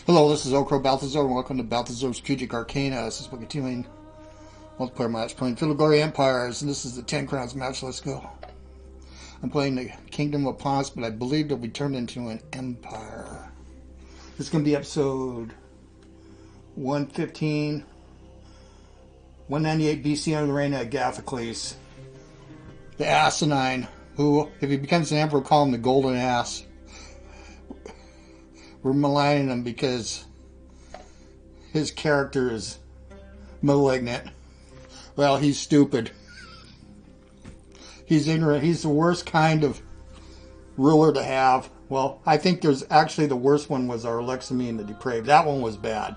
Hello, this is OldCrowBalthazor, and welcome to Balthazor's Strategic Arcana. This is a continuing multiplayer match playing Glory Empires, and this is the 10 Crowns match. Let's go. I'm playing the Kingdom of Pontus, but I believe it'll be turned into an empire. This is going to be episode 115, 198 BC under the reign of Agacholes, the Athenae, who, if he becomes an emperor, call him the Golden Ass. We're maligning him because his character is malignant. Well, he's stupid. He's ignorant. He's the worst kind of ruler to have. Well, I think there's actually the worst one was our Alexamine the Depraved. That one was bad.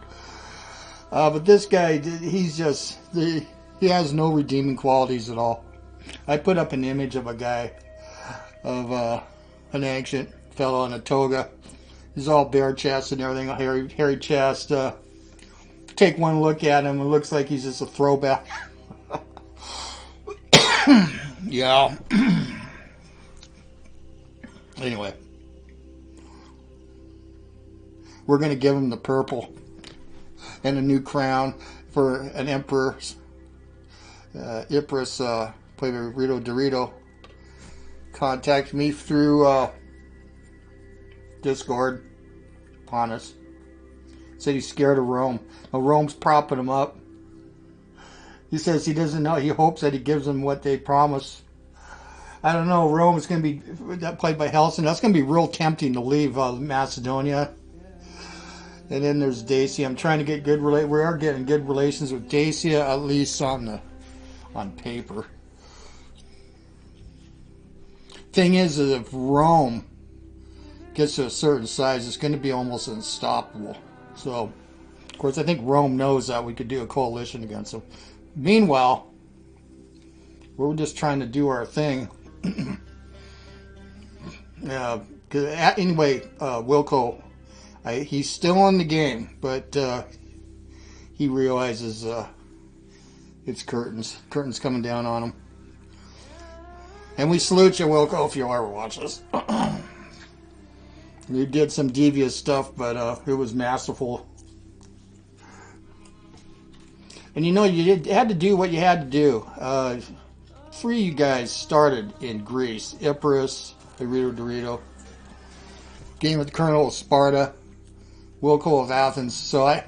But this guy, he's just, he has no redeeming qualities at all. I put up an image of a guy, of an ancient fellow in a toga. He's all bare chest and everything, hairy chest. Take one look at him, it looks like he's just a throwback. Yeah. Anyway. We're going to give him the purple and a new crown for an emperor. Epirus, played with RitoDorito, contacted me through Discord. Pontus said he's scared of Rome. Now Rome's propping him up. He says he doesn't know. He hopes that he gives them what they promise. I don't know. Rome is going to be played by Hellsen. That's going to be real tempting to leave Macedonia. And then there's Dacia. I'm trying to get good we are getting good relations with Dacia, at least on paper. Thing is that if Rome gets to a certain size, it's going to be almost unstoppable. So, of course, I think Rome knows that we could do a coalition against them. Meanwhile, we're just trying to do our thing. Anyway, Wilco, he's still in the game, but he realizes it's curtains coming down on him. And we salute you, Wilco, if you ever watch this. You did some devious stuff, but it was masterful. And you know, had to do what you had to do. Three of you guys started in Greece. Epirus, the RitoDorito, Game with the Colonel of Sparta, Wilco of Athens. So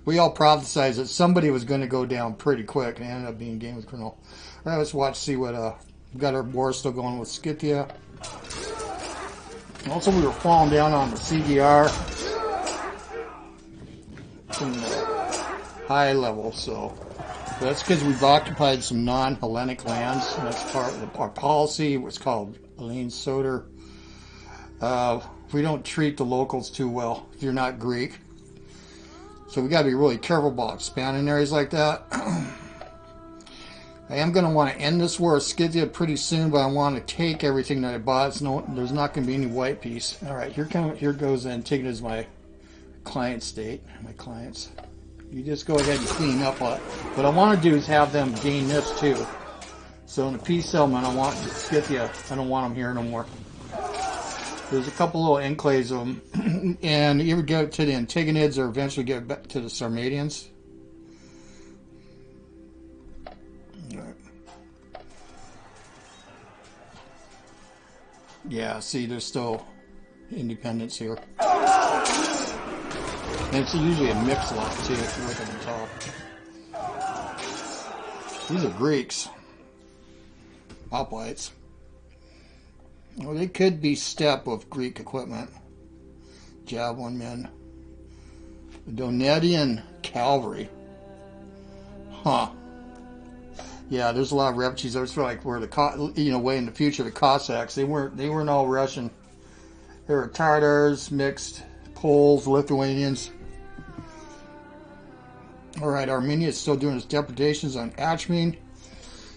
we all prophesized that somebody was going to go down pretty quick, and it ended up being Game with the Colonel. All right, let's watch, see what we've got our war still going with Scythia. Also, we were falling down on the CDR from the high level, so that's because we've occupied some non-Hellenic lands. And that's part of our policy. What's called Helene Soter. We don't treat the locals too well if you're not Greek, so we got to be really careful about expanding areas like that. I am going to want to end this war of Scythia pretty soon, but I want to take everything that I bought. There's not going to be any white piece. All right, here goes Antigone as my client state. My clients. You just go ahead and clean up. What I want to do is have them gain this too. So in the peace settlement, I want Scythia. I don't want them here no more. There's a couple little enclaves of them, and you ever get to the Antigonids or eventually get back to the Sarmatians. Yeah, see, there's still independence here. And it's usually a mixed lot, too, if you look at the top. These are Greeks. Hoplites. Well, they could be steppe with Greek equipment. Javelin men. The Donatian cavalry. Huh. Yeah, there's a lot of refugees. I was like, where the way in the future the Cossacks, they weren't all Russian. They were Tartars, mixed Poles, Lithuanians. All right, Armenia is still doing its depredations on Achmene.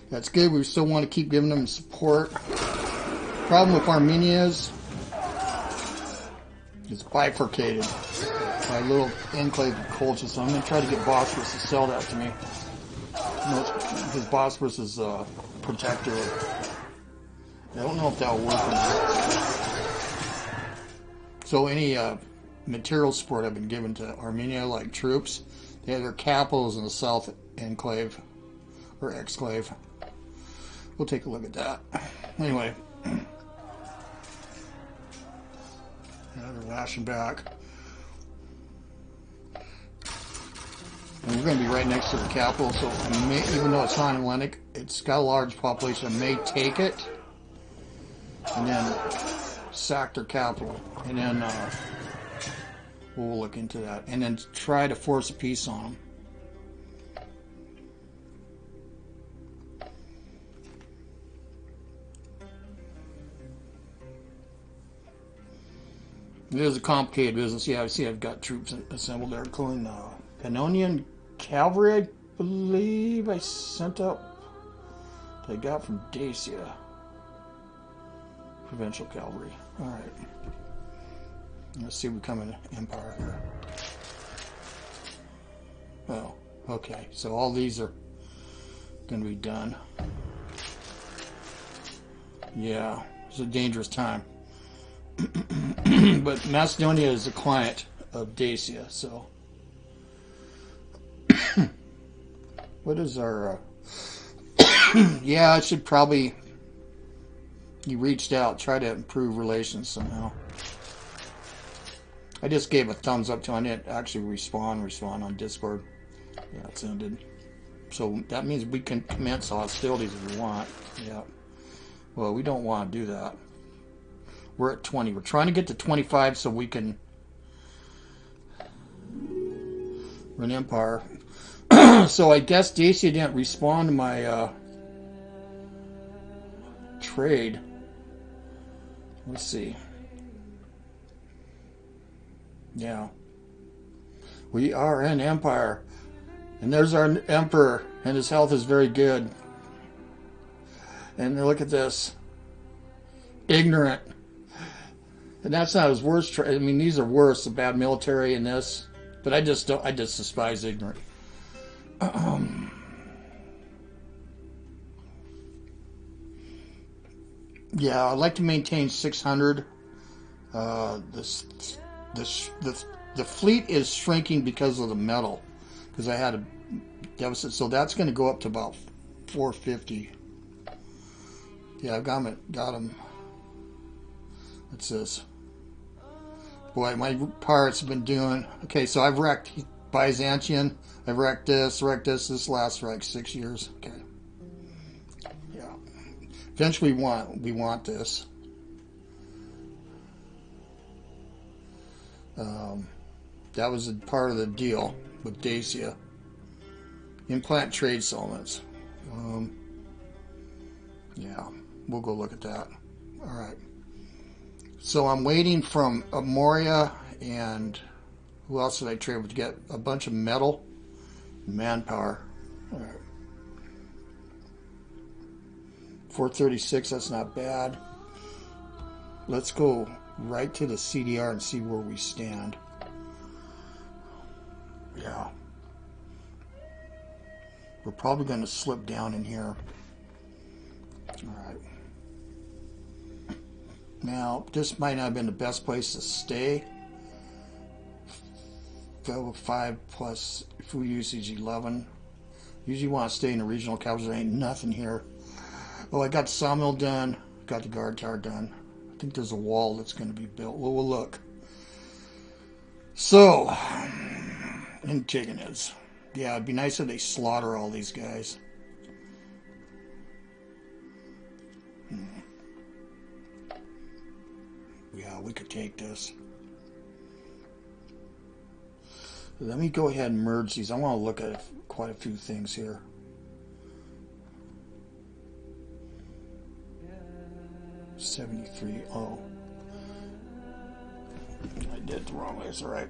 That's good. We still want to keep giving them support. Problem with Armenia is it's bifurcated by a little enclave of culture. So I'm going to try to get Bosphorus to sell that to me. Because Bosphorus is a protector. I don't know if that'll work or not. So any material support have been given to Armenia, like troops. They have their capitals in the South Enclave, or Exclave. We'll take a look at that. Anyway. Yeah, they're lashing back. And we're going to be right next to the capital, so I may, even though it's not Hellenic, it's got a large population. I may take it and then sack their capital, and then we'll look into that, and then try to force a peace on them. It is a complicated business. Yeah, I see I've got troops assembled there, including Pannonian cavalry, I believe I sent up. That I got from Dacia. Provincial cavalry. Alright. Let's see if we come in Empire here. Oh, okay. So all these are going to be done. Yeah, it's a dangerous time. But Macedonia is a client of Dacia, so. What is our. Yeah, I should probably. You reached out, try to improve relations somehow. I just gave a thumbs up to him. I didn't actually respond on Discord. Yeah, it's ended. So that means we can commence hostilities if we want. Yeah. Well, we don't want to do that. We're at 20. We're trying to get to 25 so we can run Empire. So I guess Dacia didn't respond to my trade. Let's see. Yeah. We are in Empire. And there's our Emperor. And his health is very good. And look at this. Ignorant. And that's not his worst. I mean, these are worse. The bad military and this. But I just despise ignorant. Yeah, I'd like to maintain 600. The fleet is shrinking because of the metal. Because I had a deficit. So that's going to go up to about 450. Yeah, I've got him. What's this? Boy, my pirates have been doing... Okay, so I've wrecked Byzantium. I've wrecked this. This lasts for like 6 years. Okay. Yeah. Eventually we want this. That was a part of the deal with Dacia. Implant trade settlements. Yeah, we'll go look at that. All right. So I'm waiting from Moria and who else did I trade with to get a bunch of metal, manpower. All right. 436, that's not bad. Let's go right to the CDR and see where we stand. Yeah. We're probably going to slip down in here. All right. Now, this might not have been the best place to stay. 5 plus food usage 11. Usually want to stay in the regional capital. There ain't nothing here. Oh, I got the sawmill done. Got the guard tower done. I think there's a wall that's going to be built. Well, we'll look. So, Antigonids. Yeah, it'd be nice if they slaughter all these guys. Yeah, we could take this. Let me go ahead and merge these. I want to look at quite a few things here. $73. Oh. I did it the wrong way. It's alright.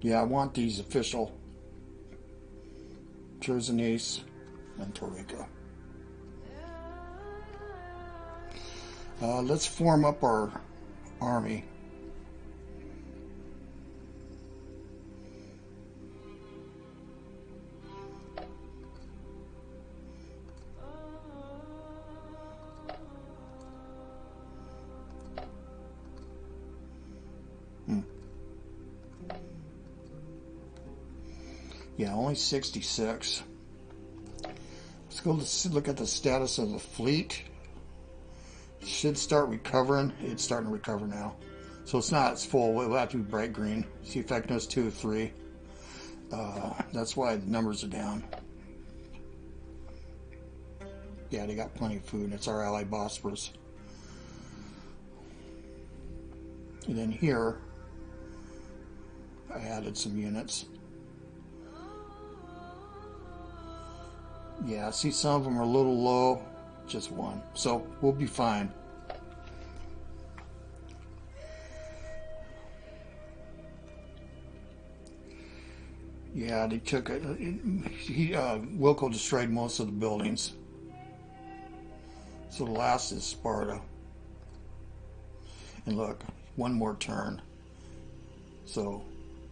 Yeah, I want these official. Chersonesus, and Taurica. Let's form up our army. Yeah, only 66. Let's go look at the status of the fleet. It should start recovering. It's starting to recover now. So it's not, it's full. It'll have to be bright green. See effectiveness 2 of 3. That's why the numbers are down. Yeah, they got plenty of food. It's our ally Bosporus. And then here, I added some units. Yeah, see, some of them are a little low, just one. So we'll be fine. Yeah, they took it. Wilco destroyed most of the buildings. So the last is Sparta. And look, one more turn. So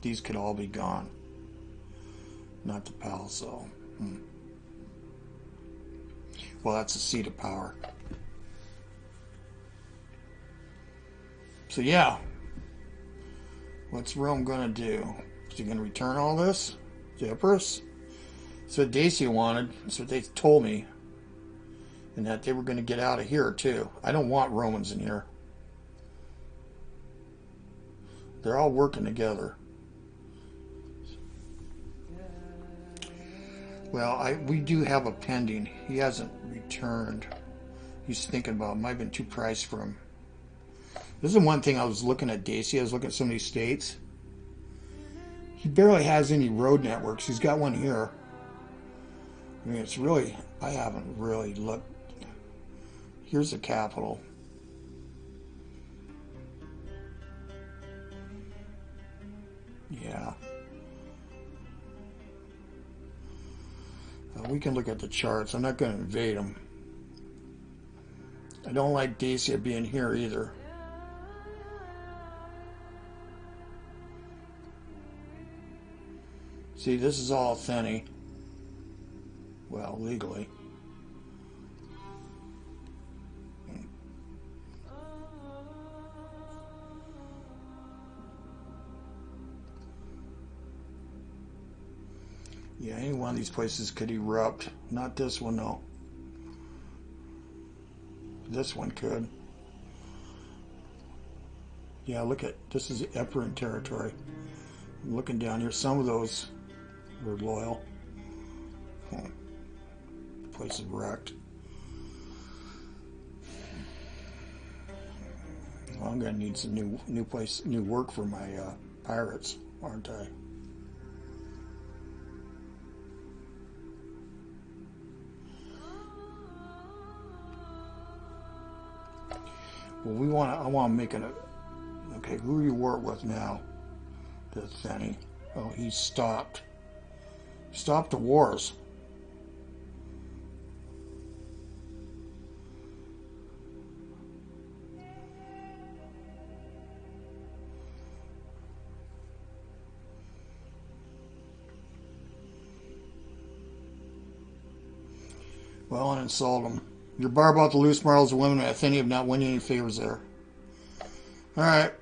these could all be gone. Not the Palso. Well, that's a seat of power. So yeah, what's Rome gonna do? Is he gonna return all this to Epirus? That's what Dacia wanted. That's what they told me. And that they were gonna get out of here too. I don't want Romans in here. They're all working together. Well, we do have a pending. He hasn't returned. He's thinking about it. Might have been too priced for him. This is one thing I was looking at Dacia. I was looking at some of these states. He barely has any road networks. He's got one here. I mean, it's really, I haven't really looked. Here's the capital. Yeah. We can look at the charts. I'm not going to invade them. I don't like Dacia being here either. See, this is all Athenae. Well, legally. Yeah, any one of these places could erupt. Not this one, though. This one could. Yeah, look at, this is Epirus territory. I'm looking down here, some of those were loyal. Place is wrecked. Well, I'm gonna need some new work for my pirates, aren't I? Well, I want to make it a, okay, who are you war with now? The Athenae. Oh, he stopped. Stopped the wars. Well, uninsult him. Your bar about the loose morals of women at Athene have not won you any favors there. Alright.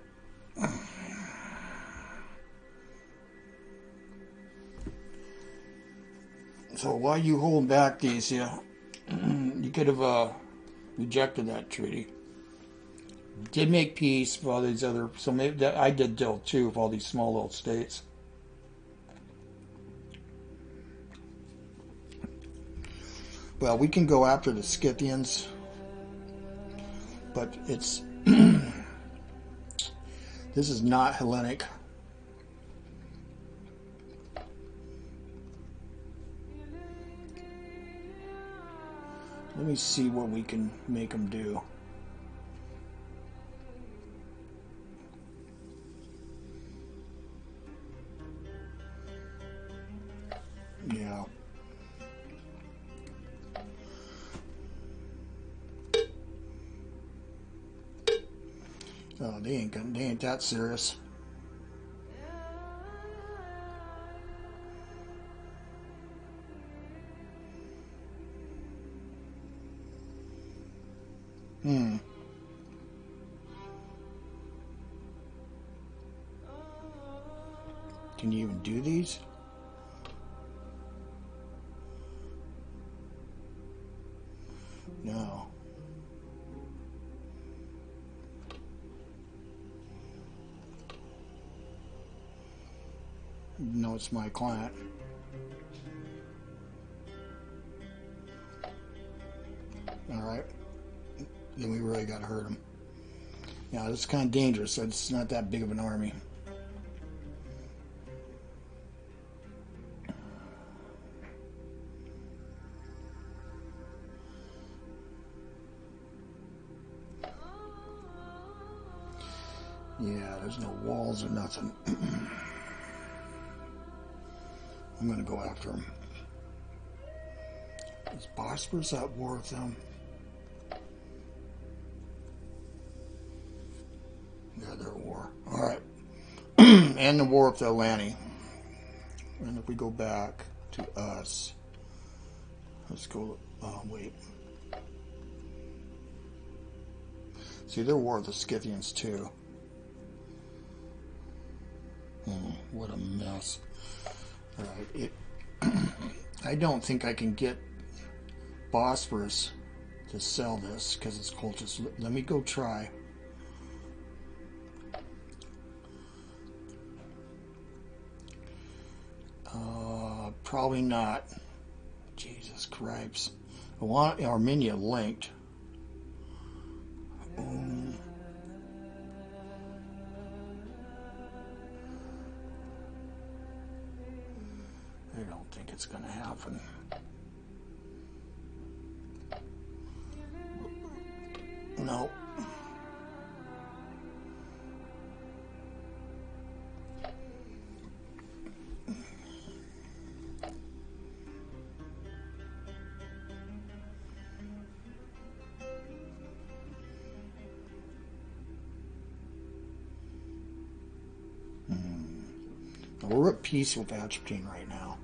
So why you hold back, Dacia? You could have rejected that treaty. Did make peace with all these other, so maybe that I did deal too with all these small little states. Well, we can go after the Scythians, but it's this is not Hellenic. Let me see what we can make them do. Yeah. Oh, they ain't that serious. Can you even do these? No. No, it's my client. All right. Then we really got to hurt him. Yeah, it's kind of dangerous. It's not that big of an army. Yeah, there's no walls or nothing. I'm going to go after him. Is Bosporus at war with them? Yeah, they're at war. Alright. And the war with the Athenae. And if we go back to us, let's go, wait. See, they're at war with the Scythians too. What a mess. Alright, I don't think I can get Bosporus to sell this because it's cultist. Let me go try. Probably not. Jesus Christ. I want Armenia linked. I don't think it's going to happen. No. We're at peace with Atropine right now.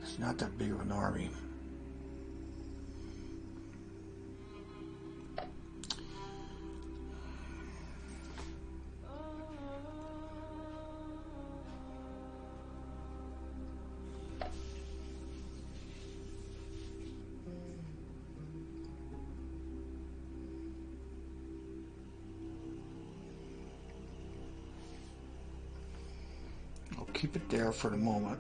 It's not that big of an army. Keep it there for the moment.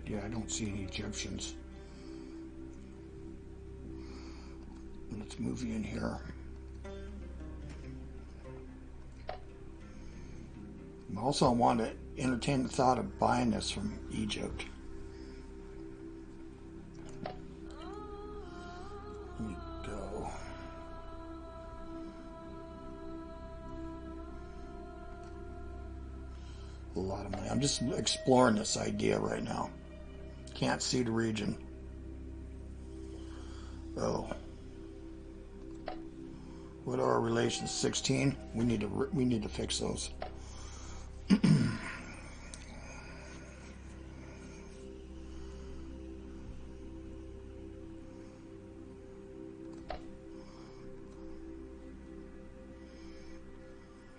Yeah, I don't see any Egyptians. Let's move you in here. Also, I want to entertain the thought of buying this from Egypt. Let me go. A lot of money. I'm just exploring this idea right now. Can't see the region. Oh. What are our relations? 16? We need to fix those.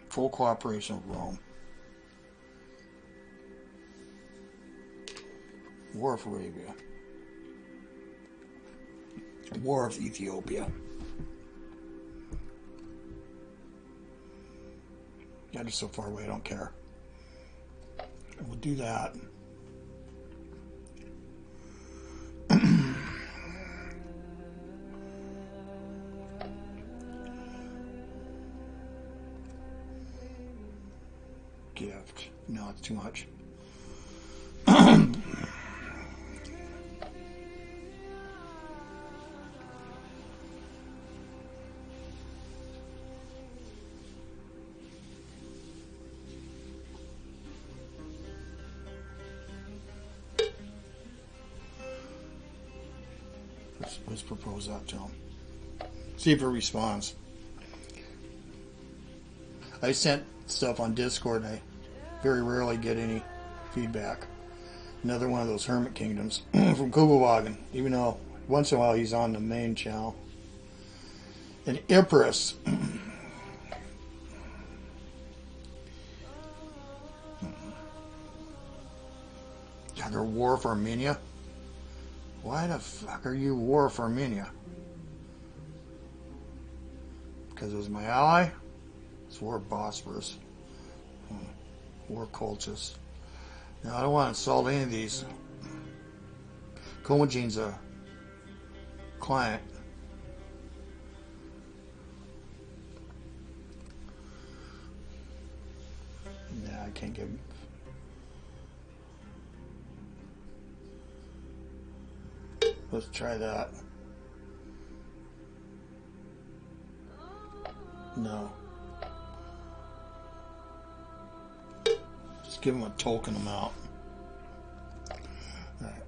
Full cooperation with Rome. War of Arabia. War of Ethiopia. That is so far away, I don't care. We'll do that. Gift. No, it's too much. let's propose that to him. See if it responds. I sent stuff on Discord and I very rarely get any feedback. Another one of those hermit kingdoms from Kuebelwagen, even though once in a while he's on the main channel. And Epirus. They're war for Armenia? Why the fuck are you war for Armenia? Because it was my ally? It's war Bosphorus. War Colchis. Now I don't want to insult any of these. Comogene's a client. Nah, I can't give him. Let's try that. No. Just give him a token amount. Alright.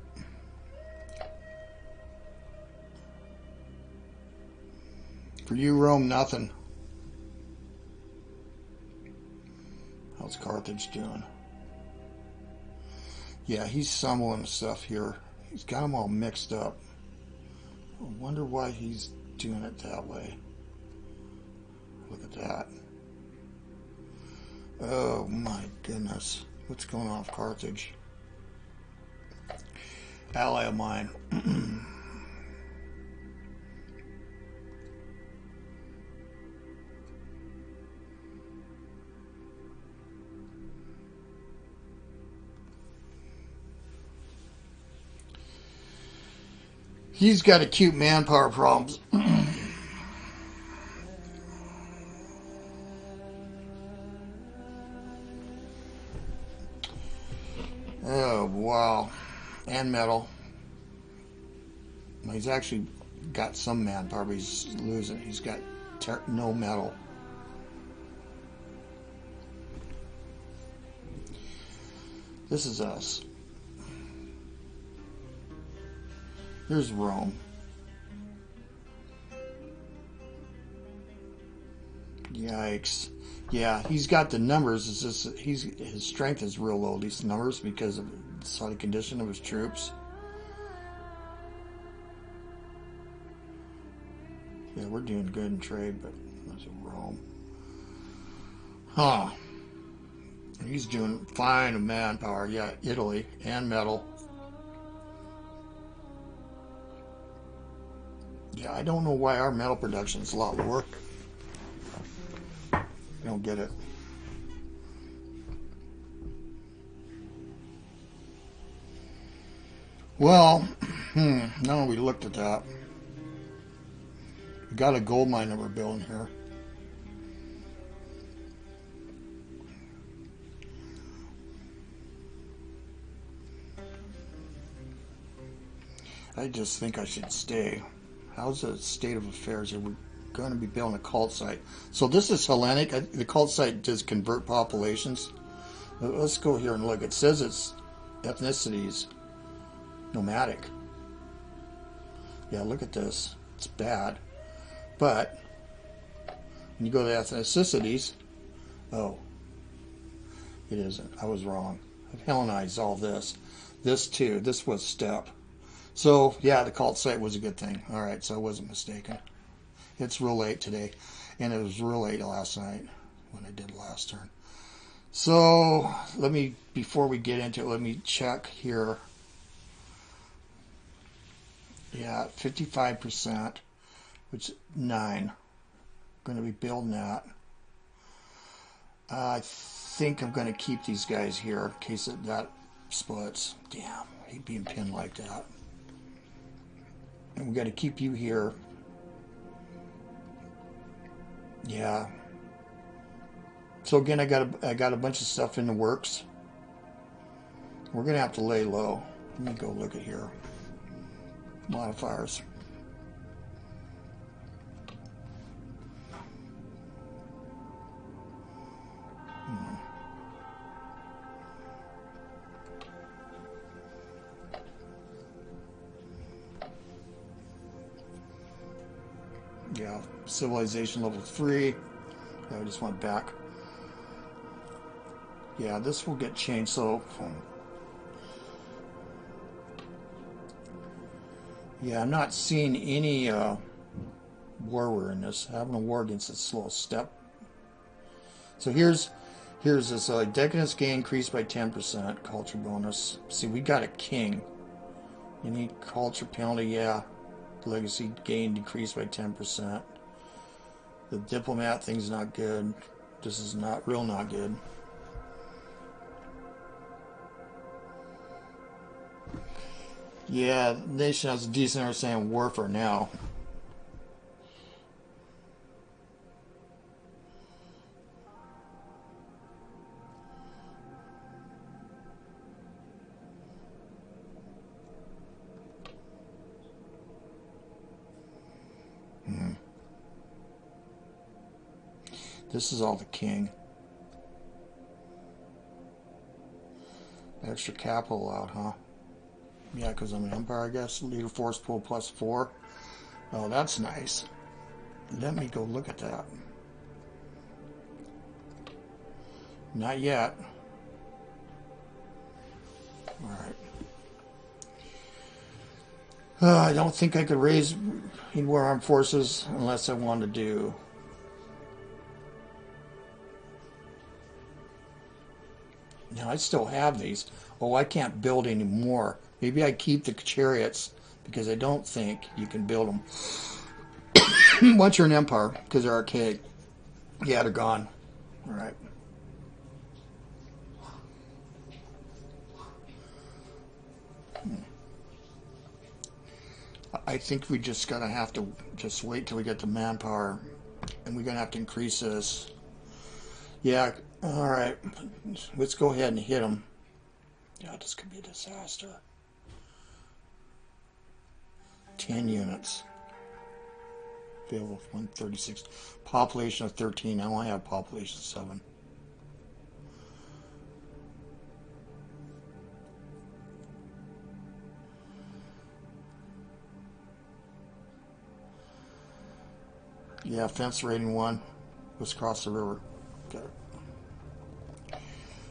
For you, Rome, nothing. How's Carthage doing? Yeah, he's summoning stuff here. He's got them all mixed up. I wonder why he's doing it that way. Look at that. Oh my goodness. What's going on with Carthage? Ally of mine. He's got acute manpower problems. Oh, wow. And metal. He's actually got some manpower, but he's losing. He's got no metal. This is us. Here's Rome. Yikes. Yeah, he's got the numbers. It's just his strength is real low, these numbers, because of the solid condition of his troops. Yeah, we're doing good in trade, but that's Rome. Huh. He's doing fine in manpower. Yeah, Italy and metal. Yeah, I don't know why our metal production is a lot lower. I don't get it. Well, now we looked at that. We got a gold mine that we're building here. I just think I should stay. How's the state of affairs here? We're going to be building a cult site. So this is Hellenic. The cult site does convert populations. Let's go here and look. It says it's ethnicities nomadic. Yeah, look at this. It's bad. But when you go to ethnicities, oh, it isn't. I was wrong. I've Hellenized all this. This too. This was steppe. So, yeah, the cult site was a good thing. All right, so I wasn't mistaken. It's real late today, and it was real late last night when I did last turn. So, before we get into it, let me check here. Yeah, 55%, which is 9. I'm going to be building that. I think I'm going to keep these guys here in case that splits. Damn, I hate being pinned like that. And we got to keep you here. Yeah. So again, I got a bunch of stuff in the works. We're gonna have to lay low. Let me go look at here. Modifiers. Yeah, civilization level 3. I just went back. Yeah, this will get changed, so... Yeah, I'm not seeing any war in this. Having a war against a slow step. So here's this decadence gain increased by 10%. Culture bonus. See, we got a king. Any culture penalty, yeah. Legacy gain decreased by 10%. The diplomat thing's not good. This is not good. Yeah, the nation has a decent understanding of warfare now. This is all the king. Extra capital out, huh? Yeah, because I'm an empire, I guess. Leader force pool +4. Oh, that's nice. Let me go look at that. Not yet. Alright. I don't think I could raise in war armed forces unless I wanted to do. Now, I still have these. Oh, I can't build any more. Maybe I keep the chariots because I don't think you can build them once you're an empire because they're archaic. Yeah, they're gone. All right. I think we just gonna have to just wait till we get the manpower, and we're gonna have to increase this. Yeah. All right. Let's go ahead and hit them. Yeah, this could be a disaster. 10 units. Available 136. Population of 13. I only have population 7. Yeah, fence rating 1. Let's cross the river. Got it.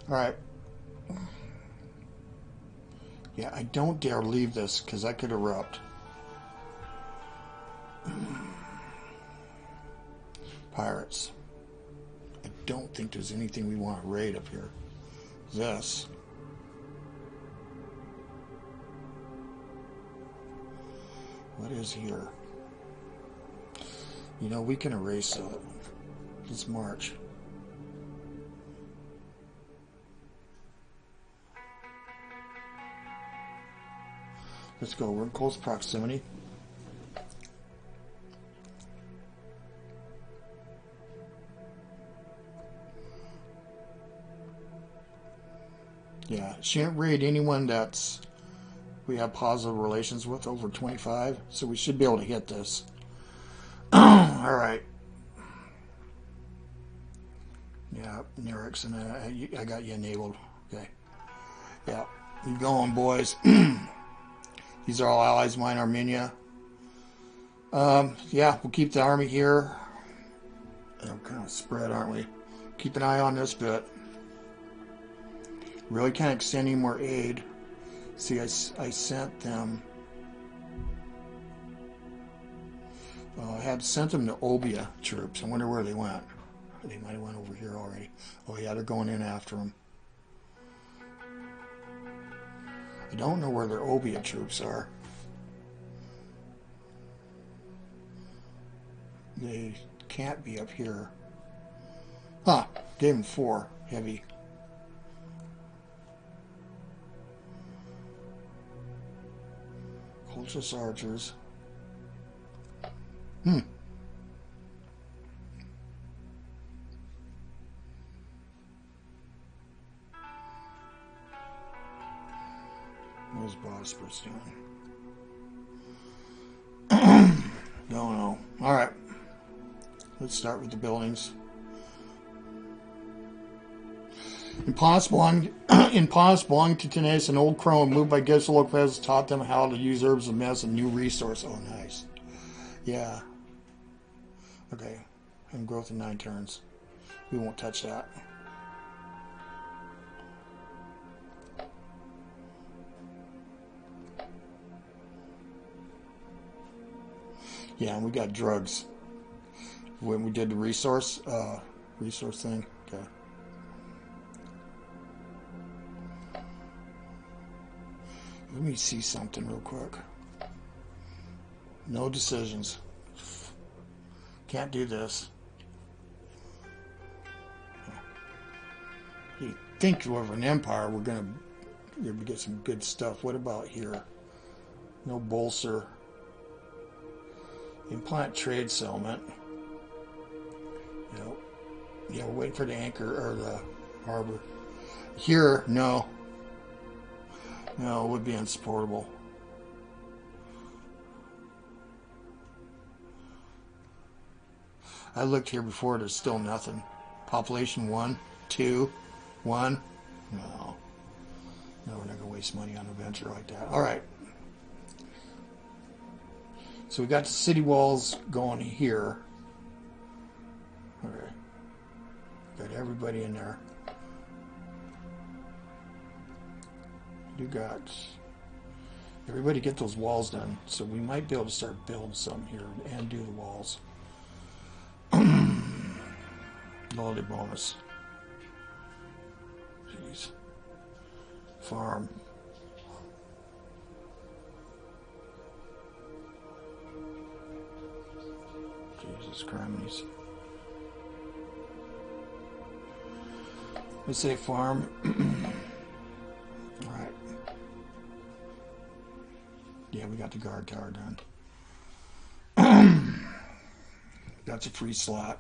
Alright. Yeah, I don't dare leave this because I could erupt. Pirates. I don't think there's anything we want to raid up here. This. What is here? You know, we can erase it. Let's march. Let's go. We're in close proximity. Yeah, shouldn't raid anyone that's we have positive relations with over 25, so we should be able to hit this. All right. Yeah, Nerix, and I got you enabled. Okay. Yeah, you going, boys. These are all allies of mine, Armenia. Yeah, we'll keep the army here. We're kind of spread, aren't we? Keep an eye on this bit. Really can't extend any more aid. See, I sent them. I had sent them to Olbia troops. I wonder where they went. They might have went over here already. Oh yeah, they're going in after them. I don't know where their Olbia troops are. They can't be up here. Huh, gave them 4 heavy. Cultus archers. Those Bosporus doing? Don't know. All right. Let's start with the buildings. In Pontus belonging to Tanaka, an old crone moved by Agagholes Lopez taught them how to use herbs of medicine, new resource. Oh, nice. Yeah. Okay, and growth in 9 turns. We won't touch that. Yeah, and we got drugs. When we did the resource thing. Okay. Let me see something real quick. No decisions. Can't do this. You think with an empire we're gonna get some good stuff. What about here? No bolster. Implant trade settlement. Yep. Yeah, we're waiting for the anchor or the harbor. Here, no. No, it would be unsupportable. I looked here before, there's still nothing. Population 1, 2, 1. No. No, we're not going to waste money on a venture like that. Alright. So we got the city walls going here. Okay. Got everybody in there. You got everybody get those walls done. So we might be able to start building some here and do the walls. Loyalty bonus. Jeez. Farm. Jesus Christ. Let's say farm. Alright. Yeah, we got the guard tower done. That's a free slot.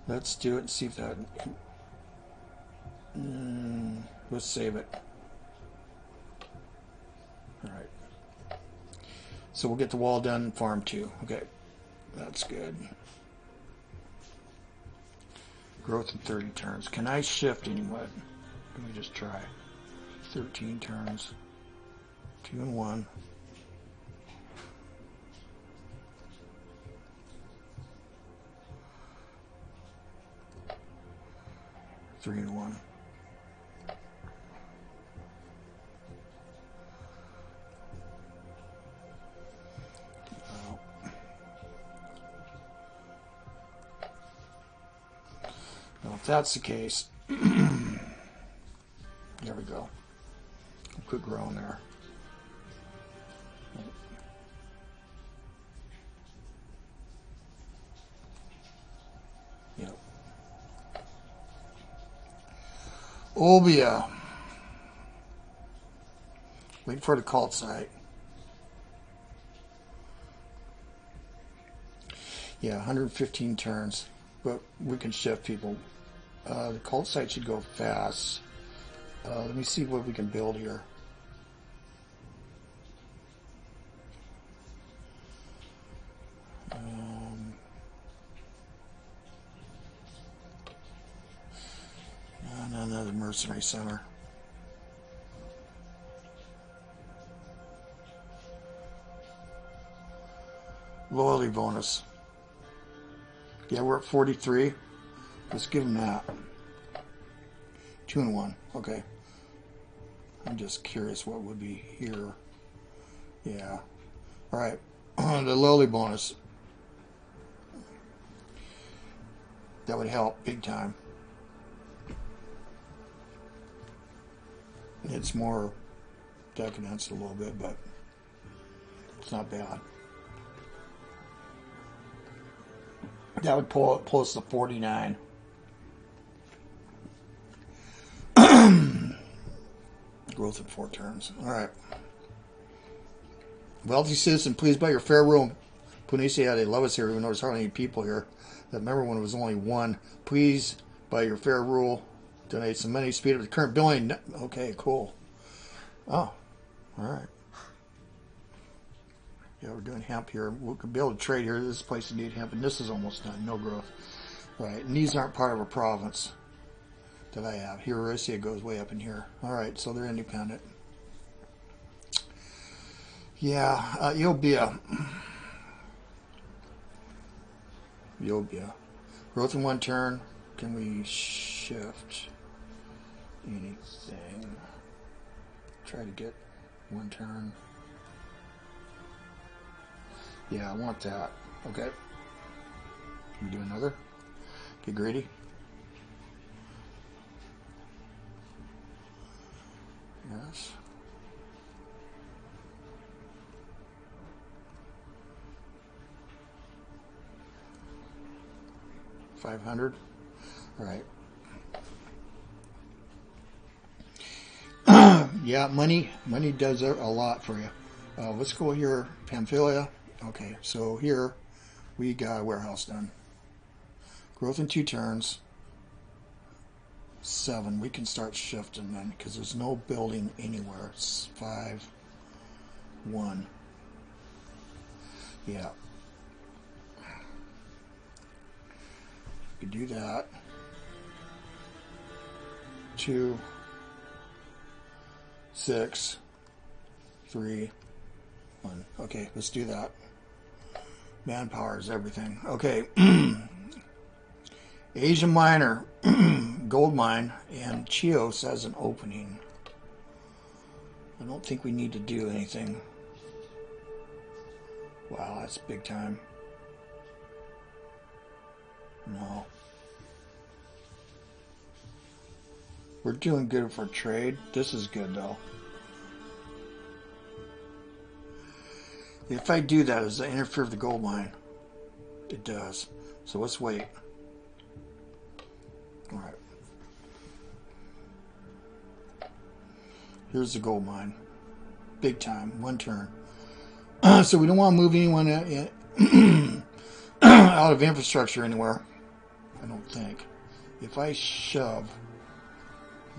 Let's do it and see if that... let's save it. Alright. So we'll get the wall done in farm 2. Okay. That's good. Growth in 30 turns. Can I shift anyone? Let me just try. 13 turns. 2 and 1. Three and 1. Well, if that's the case, there we go. Quit growing there. Yep. Olbia. Wait for the cult site. Yeah, 115 turns. But we can shift people. The cult site should go fast. Let me see what we can build here. Another mercenary center. Loyalty bonus. Yeah, we're at 43. Let's give them that. 2 and 1. Okay. I'm just curious what would be here. Yeah. Alright. The loyalty bonus. That would help big time. It's more decadence a little bit, but it's not bad. That would pull us to 49. Growth in 4 turns. Alright. Wealthy citizen, please buy your fair rule. Punicia, they love us here, even though there's hardly any people here. I remember when it was only 1. Please buy your fair rule. Donate some money, speed up the current billing. Okay, cool. Oh, alright. Yeah, we're doing hemp here. We could be able to trade here. This place needs hemp, and this is almost done. No growth. Right, and these aren't part of a province. that I have. Heurissia goes way up in here. Alright, so they're independent. Yeah, Olbia. Olbia. Growth in 1 turn. Can we shift anything? Try to get 1 turn. Yeah, I want that. Okay. Can we do another? Get greedy. Yes. $500. All right. Yeah, money does a lot for you. Let's go here, Pamphylia. Okay, so here we got a warehouse done. Growth in 2 turns. 7. We can start shifting then because there's no building anywhere. It's 5, 1. Yeah. We do that. 2, 6, 3, 1. Okay, let's do that. Manpower is everything. Okay. Asia Minor, gold mine, and Chios has an opening. I don't think we need to do anything. Wow, that's big time. No. We're doing good for trade. This is good, though. If I do that, does that interfere with the gold mine? It does. So let's wait. Alright. Here's the gold mine. Big time. 1 turn. So we don't want to move anyone out of infrastructure anywhere. I don't think. If I shove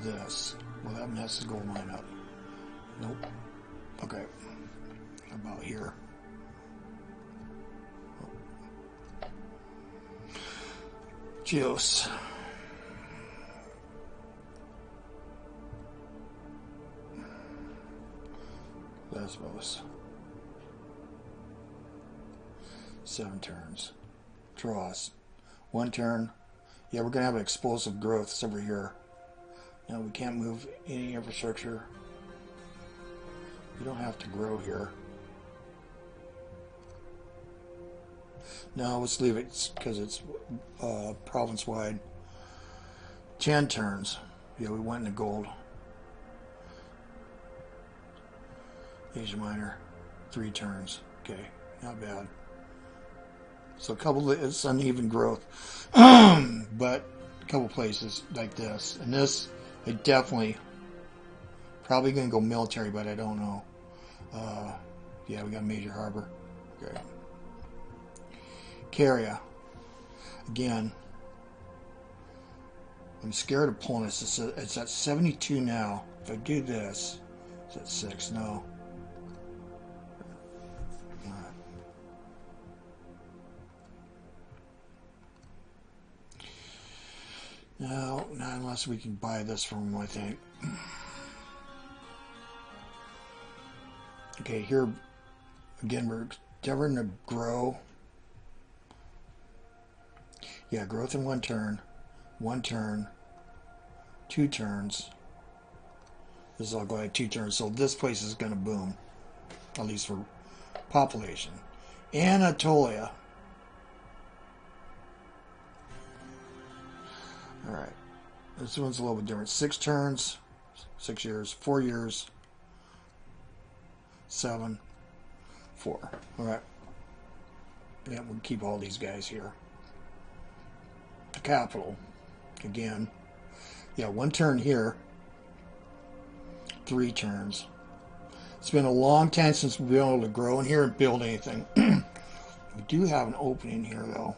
this, well, that messes the gold mine up. Nope. Okay. How about here? Geos. Lesbos. 7 turns. Draws. 1 turn. Yeah, we're going to have explosive growths over here. Now we can't move any infrastructure. We don't have to grow here. No, let's leave it because it's province-wide. 10 turns. Yeah, we went into gold. Asia Minor. 3 turns. Okay, not bad. So a couple of, it's uneven growth. But a couple places like this. And this, I definitely, probably going to go military, but I don't know. Yeah, we got a major harbor. Okay. Caria. Again, I'm scared of pulling this. It's at 72 now. If I do this, it's at 6. No. Alright. No, not unless we can buy this from them, I think. Okay, here, again, we're endeavoring to grow. Yeah, growth in 1 turn, 1 turn, 2 turns. This is all going at 2 turns, so this place is going to boom, at least for population. Anatolia. All right, this one's a little bit different. 6 turns, 6 years, 4 years, 7, 4. All right. Yeah, we'll keep all these guys here. The capital, again. Yeah, 1 turn here. 3 turns. It's been a long time since we've been able to grow in here and build anything. We do have an opening here, though.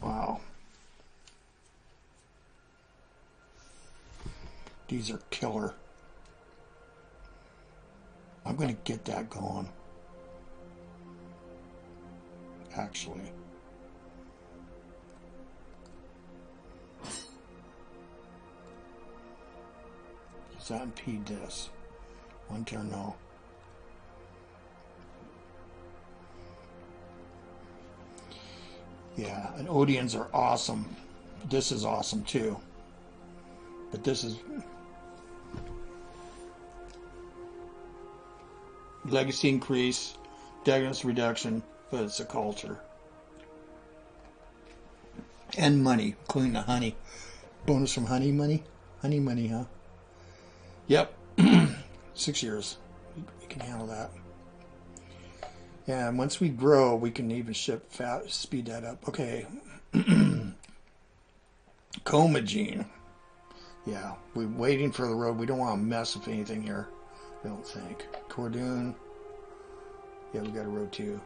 Wow. These are killer. I'm going to get that going. Actually. Does that impede this? One turn, no. Yeah, and Odeons are awesome. This is awesome too. But this is legacy increase, decadence reduction, but it's a culture. And money, including the honey. Bonus from honey money? Honey money, huh? Yep. 6 years. We can handle that. And once we grow, we can even speed that up. Okay. Comagene. Yeah, we're waiting for the road. We don't want to mess with anything here. I don't think. Cordoon. Yeah, we got a road too.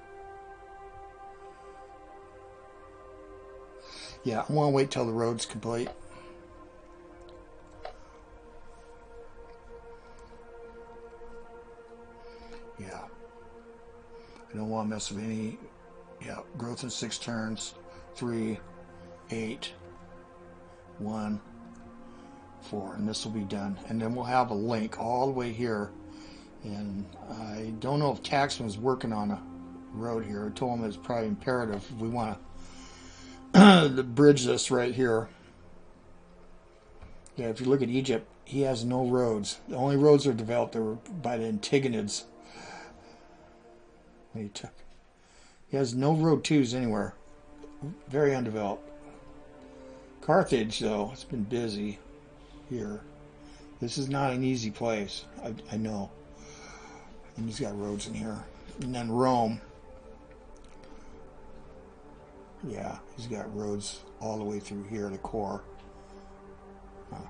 Yeah, I want to wait till the road's complete. Yeah. I don't want to mess with any. Yeah, growth in 6 turns. 3, 8, 1, 4. And this will be done. And then we'll have a link all the way here. And I don't know if Taxman's working on a road here. I told him it's probably imperative if we want to bridge this right here. Yeah, if you look at Egypt, he has no roads. The only roads that are developed were by the Antigonids. He has no road 2s anywhere. Very undeveloped. Carthage, though, it's been busy here. This is not an easy place. I know. And he's got roads in here. And then Rome. Yeah, he's got roads all the way through here, the core. Well,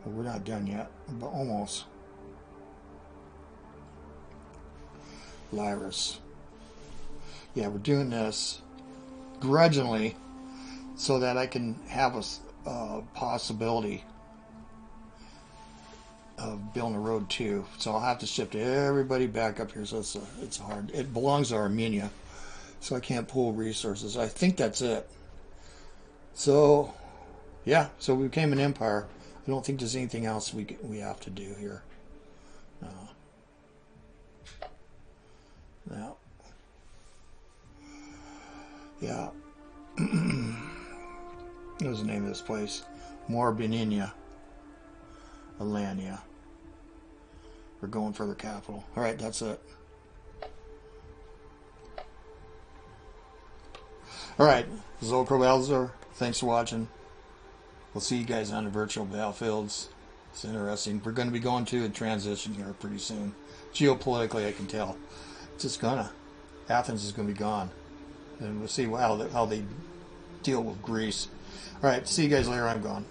we're not done yet, but almost. Lyris. Yeah, we're doing this grudgingly so that I can have a possibility of building a road too. So I'll have to shift everybody back up here. So it's hard. It belongs to Armenia, so I can't pull resources. I think that's it. So yeah, so we became an empire. I don't think there's anything else we have to do here. No. Yeah. What was the name of this place? Morbinia. Alania. We're going for the capital. Alright, that's it. Alright, this is OldCrowBalthazor. Thanks for watching. We'll see you guys on the virtual battlefields. It's interesting. We're going to be going to a transition here pretty soon. Geopolitically, I can tell. It's just gonna. Athens is going to be gone. And we'll see how they deal with Greece. Alright, see you guys later. I'm gone.